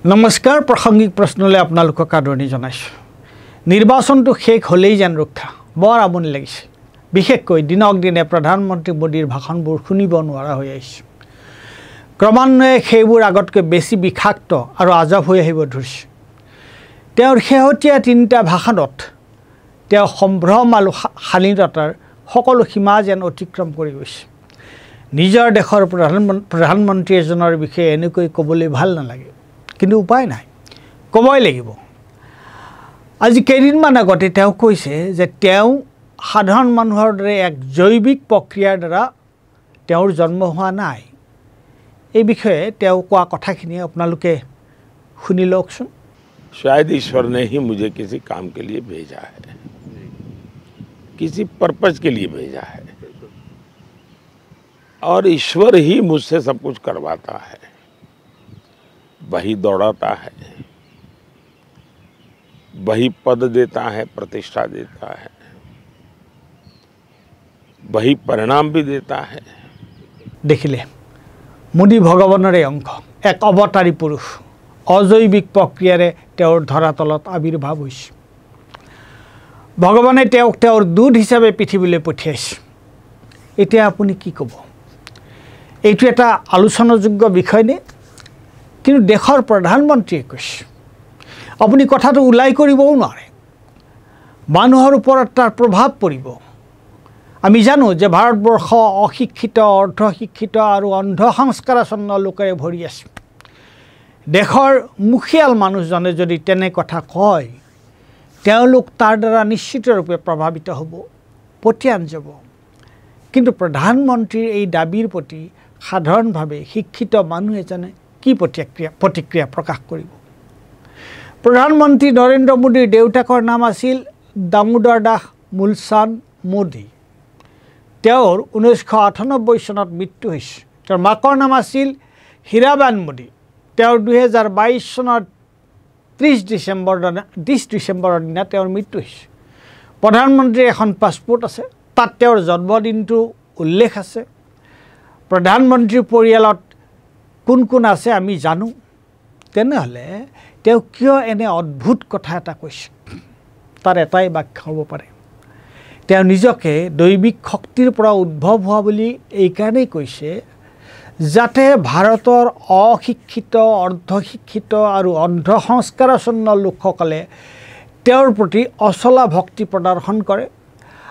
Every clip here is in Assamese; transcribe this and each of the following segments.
नमस्कार प्रासंगिक प्रश्नले आपनालोকক आदरणी जनाइছোঁ निर्वाचनটো শেষ হলেই যেন ৰক্ষা বৰ আমনি লাগিছে বিশেষকৈ দিনক দিনে প্ৰধানমন্ত্ৰী মোদীৰ ভাষণবোৰ শুনিব নোৱাৰা হৈ আহিছে ক্ৰমান্বয়ে সেইবোৰ আগতকৈ বেছি বিখাক্ত আৰু আজব হৈ আহিব ধৰিছে তেওঁৰ শেহতীয়া তিনিটা ভাষণত তেওঁ সম্ভ্ৰম আৰু শালীনতাৰ সকলো সীমা যেন অতিক্ৰম কৰি গৈছে নিজৰ দেশৰ প্ৰধানমন্ত্ৰী এজনৰ বিষয়ে এনেকৈ ক'বলৈ ভাল নালাগে কিন্তু উপায় নাই ক'বই লাগিব আজি কেইদিনমান আগতে তেওঁ কৈছে যে তেওঁ সাধাৰণ মানুহৰ দৰে এক জৈৱিক প্ৰক্ৰিয়াৰ দ্বাৰা তেওঁৰ জন্ম হোৱা নাই এই বিষয়ে তেওঁ কোৱা কথাখিনি আপোনালোকে শুনি লওকচোন शायद ईश्वर ने ही मुझे किसी काम के लिए भेजा है किसी पर्पज के लिए भेजा है और ईश्वर ही मुझसे सब कुछ करवाता है वही दौड़ाता है वही पद देता है प्रतिष्ठा देता है वही परिणाम भी देता है দেখিলে মোদী ভগৱানৰে অংশ এক অৱতাৰী পুৰুষ অজৈৱিক প্ৰক্ৰিয়াৰে তেওঁৰ ধৰাতলত আবিৰ্ভাৱ হৈছে ভগৱানে তেওঁক তেওঁৰ দূত হিচাপে পৃথিৱীলৈ পঠিয়াইছে এতিয়া আপুনি কি ক'ব এইটো এটা আলোচনাযোগ্য বিষয় নে কিন্তু দেশৰ প্ৰধানমন্ত্ৰীয়ে কৈছে আপুনি কথাটো উলাই কৰিবও নোৱাৰে মানুহৰ ওপৰত তাৰ প্ৰভাৱ পৰিব আমি জানো যে ভাৰতবৰ্ষ অশিক্ষিত অৰ্ধশিক্ষিত আৰু অন্ধ সংস্কাৰাচ্ছন্ন লোকেৰে ভৰি আছে দেশৰ মুখিয়াল মানুহজনে যদি তেনে কথা কয় তেওঁলোক তাৰ দ্বাৰা নিশ্চিতৰূপে প্ৰভাৱিত হ'ব পঠিয়ান যাব কিন্তু প্ৰধানমন্ত্ৰীৰ এই দাবীৰ প্ৰতি সাধাৰণভাৱে শিক্ষিত মানুহ এজনে কি প্ৰতিক্ৰিয়া প্ৰকাশ কৰিব প্ৰধানমন্ত্ৰী নৰেন্দ্ৰ মোদীৰ দেউতাকৰ নাম আছিল দামোদৰ দাস মুলচান মোদী তেওঁৰ 1998 চনত মৃত্যু হৈছিল তেওঁৰ মাকৰ নাম আছিল হীৰাবান মোদী তেওঁৰ 2022 চনত 30 ডিচেম্বৰৰ দিনা তেওঁৰ মৃত্যু হৈছিল প্ৰধানমন্ত্ৰীৰ এখন পাছপোৰ্ট আছে তাত তেওঁৰ জন্মদিনটো উল্লেখ আছে প্ৰধানমন্ত্ৰীৰ পৰিয়ালত কোন কোন আছে আমি জানো তেনেহ'লে তেওঁ কিয় এনে অদ্ভুত কথা এটা কৈছে তাৰ এটাই ব্যাখ্যা হ'ব পাৰে তেওঁ নিজকে দৈবিক শক্তিৰ পৰা উদ্ভৱ হোৱা বুলি এই কাৰণেই কৈছে যাতে ভাৰতৰ অশিক্ষিত অৰ্ধশিক্ষিত আৰু অন্ধ সংস্কাৰাচ্ছন্ন লোকসকলে তেওঁৰ প্ৰতি অচলা ভক্তি প্ৰদৰ্শন কৰে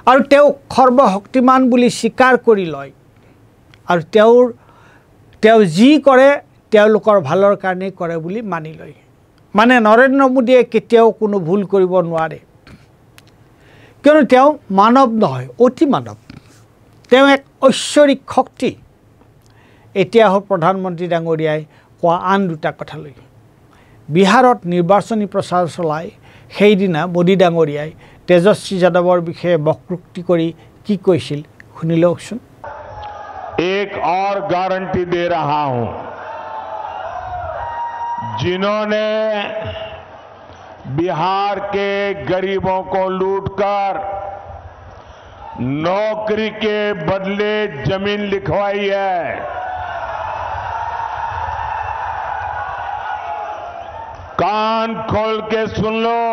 আৰু তেওঁক সৰ্বশক্তিমান বুলি স্বীকাৰ কৰি লয় আৰু তেওঁ যি কৰে তেওঁলোকৰ ভালৰ কাৰণে কৰে বুলি মানি লয় মানে নৰেন্দ্ৰ মোদীয়ে কেতিয়াও কোনো ভুল কৰিব নোৱাৰে কিয়নো তেওঁ মানৱ নহয় অতি মানৱ তেওঁ এক ঐশ্বৰিক শক্তি এতিয়া প্ৰধানমন্ত্ৰী ডাঙৰীয়াই কোৱা আন দুটা কথালৈ বিহাৰত নিৰ্বাচনী প্ৰচাৰ চলাই সেইদিনা মোদী ডাঙৰীয়াই তেজস্বী যাদৱৰ বিষয়ে বক্তৃতা কৰি কি কৈছিল শুনি লওকচোন एक और गारंटी दे रहा हूं जिन्होंने बिहार के गरीबों को लूटकर नौकरी के बदले जमीन लिखवाई है कान खोल के सुन लो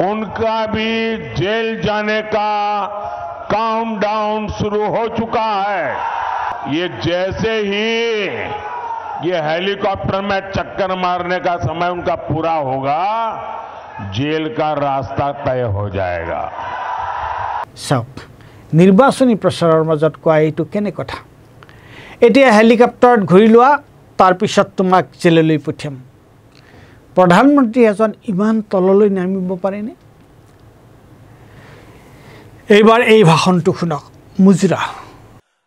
उनका भी जेल जाने का काउंटडाउन शुरू हो चुका है ये जैसे ही ये हेलीकॉप्टर में चक्कर मारने का समय उनका पूरा होगा जेल का रास्ता तय हो जाएगा सब নিৰ্বাচনী প্ৰচাৰৰ মাজত কোৱা এইটো কেনে কথা এতিয়া হেলিকপ্টাৰত ঘূৰি লোৱা তাৰ পিছত তোমাক জেললৈ পঠিয়াম প্ৰধানমন্ত্ৰী এজন ইমান তললৈ নামিব পাৰেনে এইবাৰ এই ভাষণটো শুনক মুজৰা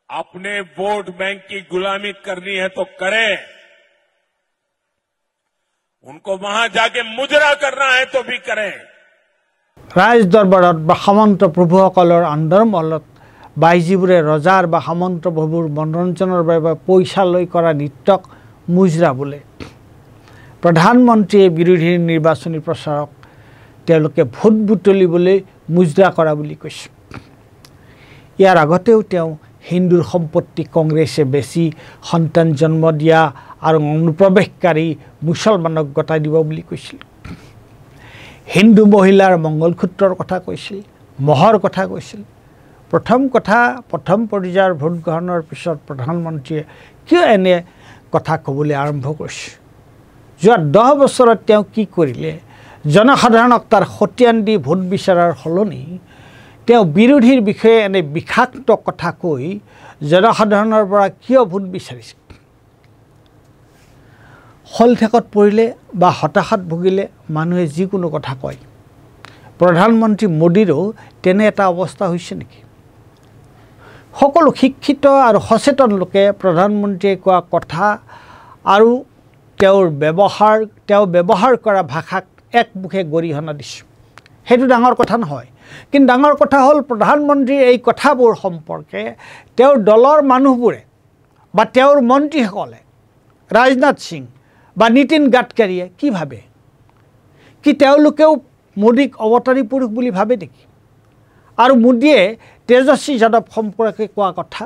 अपने वोट बैंक की गुलामी करनी है तो करें उनको वहां जाके मुजरा करना है तो भी करें ৰাজ দৰবাৰত বা সামন্ত প্ৰভুসকলৰ আন্দৰমহলত বাইজীবোৰে ৰজাৰ বা সামন্ত প্ৰভুৰ মনোৰঞ্জনৰ বাবে পইচা লৈ কৰা নৃত্যক মুজৰা বোলে প্ৰধানমন্ত্ৰীয়ে বিৰোধী নিৰ্বাচনী প্ৰচাৰক তেওঁলোকে ভোট বুটলিবলৈ মুজৰা কৰা বুলি কৈছে ইয়াৰ আগতেও তেওঁ হিন্দুৰ সম্পত্তি কংগ্ৰেছে বেছি সন্তান জন্ম দিয়া আৰু অনুপ্ৰৱেশকাৰী মুছলমানক গতাই দিব বুলি কৈছিল। হিন্দু মহিলাৰ মংগলসূত্ৰৰ কথা কৈছিল, মহৰ কথা কৈছিল। প্ৰথম পৰ্যায়ৰ ভোট গ্ৰহণৰ পিছত প্ৰধানমন্ত্ৰীয়ে কিয় এনে কথা ক'বলৈ আৰম্ভ কৰিছে? যোৱা 10 বছৰত তেওঁ কি কৰিলে? জনসাধাৰণক তাৰ খতিয়ান দি ভোট বিচৰাৰ সলনি তেওঁ বিৰোধীৰ বিষয়ে এনে বিষাক্ত কথা কৈ জনসাধাৰণৰ পৰা কিয় ভোট বিচাৰিছে? হলঠেকত পৰিলে বা হতাশাত ভুগিলে মানুহে যিকোনো কথা কয়। প্ৰধানমন্ত্ৰী মোদীৰো তেনে এটা অৱস্থা হৈছে নেকি? সকলো শিক্ষিত আৰু সচেতন লোকে প্ৰধানমন্ত্ৰীয়ে কোৱা কথা আৰু তেওঁ ব্যৱহাৰ কৰা ভাষাক একমুখে গৰিহণা দিছে। সেইটো ডাঙৰ কথা নহয়, কিন্তু ডাঙৰ কথা হ'ল প্ৰধানমন্ত্ৰীৰ এই কথাবোৰ সম্পৰ্কে তেওঁৰ দলৰ মানুহবোৰে বা তেওঁৰ মন্ত্ৰীসকলে, ৰাজনাথ সিং বা নীতিন গাডকাৰীয়ে কি ভাবে? কি তেওঁলোকেও মোদীক অৱতাৰী পুৰুষ বুলি ভাবে নেকি? আৰু মোদীয়ে তেজস্বী যাদৱ সম্পৰ্কে কোৱা কথা,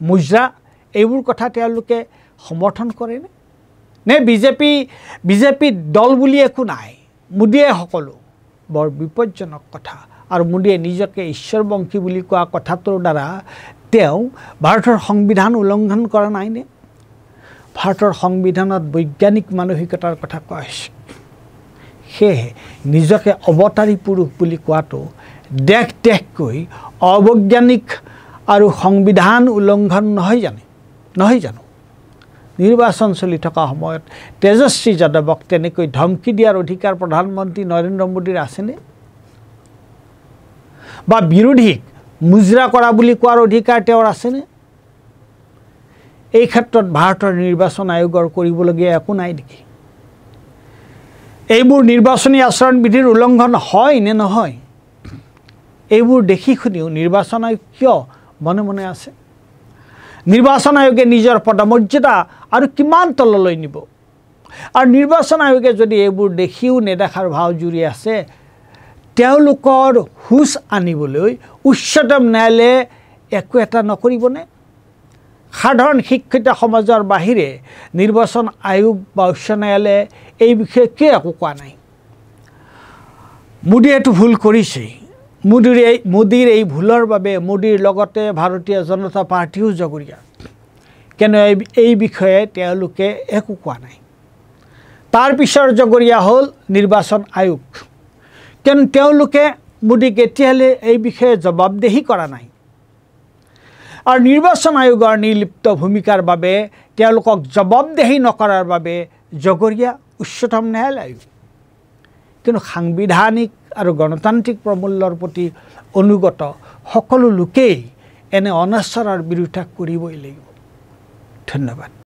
মুজৰা, এইবোৰ কথা তেওঁলোকে সমৰ্থন কৰেনে? নে বিজেপি দল বুলি একো নাই, মোদীয়ে সকলো? বৰ বিপজ্জনক কথা। আৰু মোদীয়ে নিজকে ঈশ্বৰবংশী বুলি কোৱা কথাটোৰ দ্বাৰা তেওঁ ভাৰতৰ সংবিধান উলংঘন কৰা নাইনে? ভাৰতৰ সংবিধানত বৈজ্ঞানিক মানসিকতাৰ কথা কোৱা হৈছে। সেয়েহে নিজকে অৱতাৰী পুৰুষ বুলি কোৱাটো দেশকৈ অবৈজ্ঞানিক আৰু সংবিধান উলংঘন নহয় জানো? নিৰ্বাচন চলি থকা সময়ত তেজস্বী যাদৱক তেনেকৈ ধমকি দিয়াৰ অধিকাৰ প্ৰধানমন্ত্ৰী নৰেন্দ্ৰ মোদীৰ আছেনে? বা বিৰোধীক মুজৰা কৰা বুলি কোৱাৰ অধিকাৰ তেওঁৰ আছেনে? এই ক্ষেত্ৰত ভাৰতৰ নিৰ্বাচন আয়োগৰ কৰিবলগীয়া একো নাই নেকি? এইবোৰ নিৰ্বাচনী আচৰণবিধিৰ উলংঘন হয় নে নহয়? এইবোৰ দেখি শুনিও নিৰ্বাচন আয়োগ কিয় মনে মনে আছে? নিৰ্বাচন আয়োগে নিজৰ পদমৰ্যাদা আৰু কিমান তললৈ নিব? আৰু নিৰ্বাচন আয়োগে যদি এইবোৰ দেখিও নেদেখাৰ ভাও জুৰি আছে, তেওঁলোকৰ হুঁচ আনিবলৈ উচ্চতম ন্যায়ালয়ে একো এটা নকৰিবনে? সাধাৰণ শিক্ষিত সমাজৰ বাহিৰে নিৰ্বাচন আয়োগ বা উচ্চ ন্যায়ালয়ে এই বিষয়ে কিয় একো কোৱা নাই? মোদীয়েতো ভুল কৰিছেই। মোদীৰ এই ভুলৰ বাবে মোদীৰ লগতে ভাৰতীয় জনতা পাৰ্টিও জগৰীয়া। কিন্তু এই বিষয়ে তেওঁলোকে একো কোৱা নাই। তাৰ পিছৰ জগৰীয়া হ'ল নিৰ্বাচন আয়োগ। কিন্তু তেওঁলোকে মোদীক এতিয়ালৈ এই বিষয়ে জবাবদিহি কৰা নাই। আৰু নিৰ্বাচন আয়োগৰ নিৰ্লিপ্ত ভূমিকাৰ বাবে তেওঁলোকক জবাবদিহি নকৰাৰ বাবে জগৰীয়া উচ্চতম ন্যায়ালয়। কিন্তু সাংবিধানিক আৰু গণতান্ত্ৰিক প্ৰমূল্যৰ প্ৰতি অনুগত সকলো লোকেই এনে অনাচাৰৰ বিৰোধিতা কৰিবই লাগিব। ধন্যবাদ।